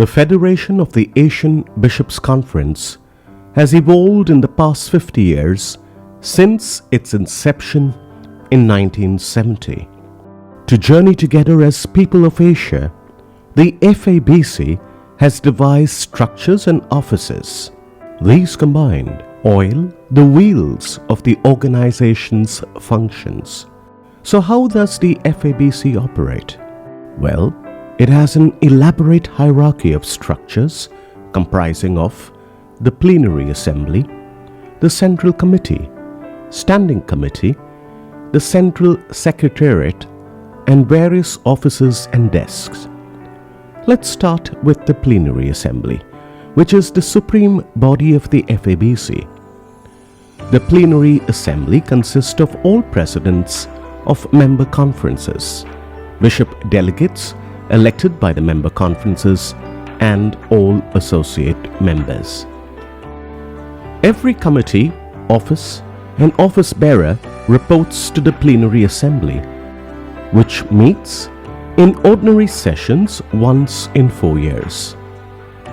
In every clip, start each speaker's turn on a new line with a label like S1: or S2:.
S1: The Federation of the Asian Bishops' Conference has evolved in the past 50 years since its inception in 1970. To journey together as people of Asia, the FABC has devised structures and offices. These combined oil the wheels of the organization's functions. So how does the FABC operate? Well, it has an elaborate hierarchy of structures comprising of the Plenary Assembly, the Central Committee, Standing Committee, the Central Secretariat, and various offices and desks. Let's start with the Plenary Assembly, which is the supreme body of the FABC. The Plenary Assembly consists of all presidents of member conferences, bishop delegates elected by the member conferences, and all associate members. Every committee, office, and office bearer reports to the Plenary Assembly, which meets in ordinary sessions once in 4 years.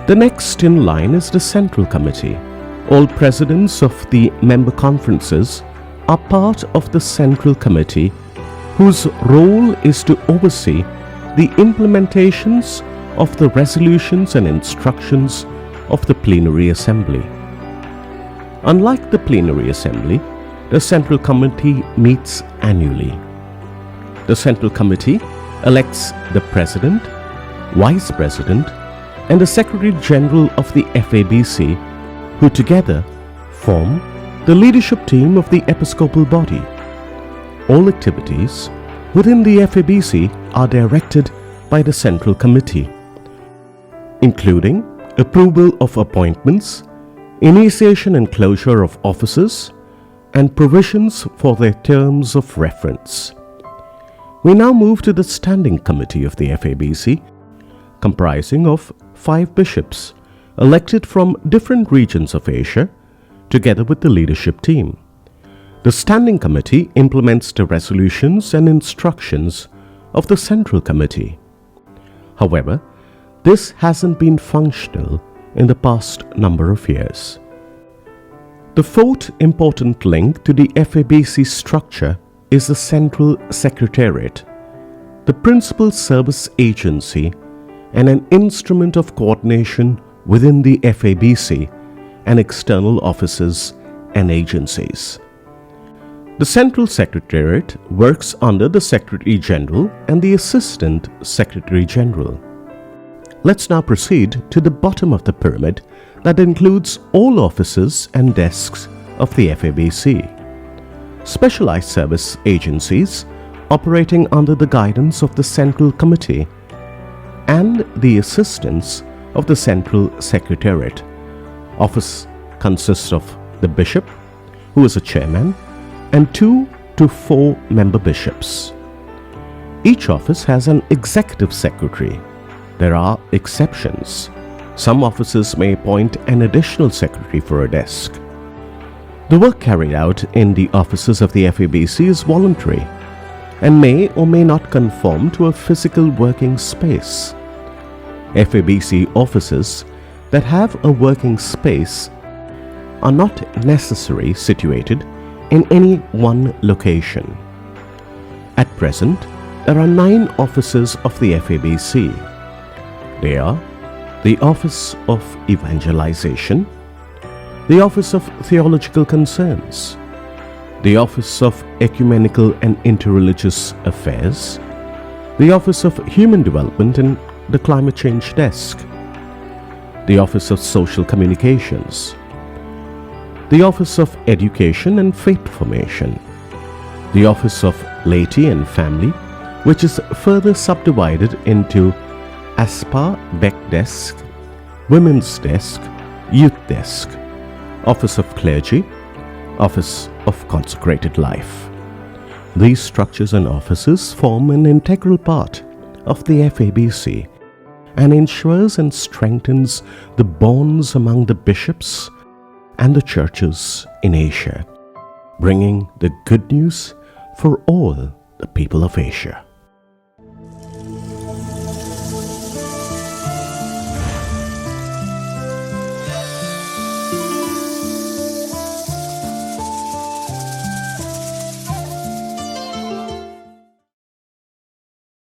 S1: The next in line is the Central Committee. All presidents of the member conferences are part of the Central Committee, whose role is to oversee the implementations of the resolutions and instructions of the Plenary Assembly. Unlike the Plenary Assembly, the Central Committee meets annually. The Central Committee elects the President, Vice President, and the Secretary General of the FABC, who together form the leadership team of the episcopal body. All activities within the FABC are directed by the Central Committee, including approval of appointments, initiation and closure of offices, and provisions for their terms of reference. We now move to the Standing Committee of the FABC, comprising of 5 bishops elected from different regions of Asia, together with the leadership team. The Standing Committee implements the resolutions and instructions of the Central Committee. However, this hasn't been functional in the past number of years. The fourth important link to the FABC structure is the Central Secretariat, the principal service agency and an instrument of coordination within the FABC and external offices and agencies. The Central Secretariat works under the Secretary General and the Assistant Secretary General. Let's now proceed to the bottom of the pyramid that includes all offices and desks of the FABC. Specialized service agencies operating under the guidance of the Central Committee and the assistance of the Central Secretariat. Office consists of the bishop, who is a chairman, and 2 to 4 member bishops. Each office has an executive secretary. There are exceptions. Some offices may appoint an additional secretary for a desk. The work carried out in the offices of the FABC is voluntary and may or may not conform to a physical working space. FABC offices that have a working space are not necessarily situated in any one location. At present, there are 9 offices of the FABC. They are the Office of Evangelization, the Office of Theological Concerns, the Office of Ecumenical and Interreligious Affairs, the Office of Human Development and the Climate Change Desk, the Office of Social Communications, the Office of Education and Faith Formation, the Office of Laity and Family, which is further subdivided into ASPA Beck Desk, Women's Desk, Youth Desk, Office of Clergy, Office of Consecrated Life. These structures and offices form an integral part of the FABC and ensures and strengthens the bonds among the bishops and the churches in Asia, bringing the good news for all the people of Asia.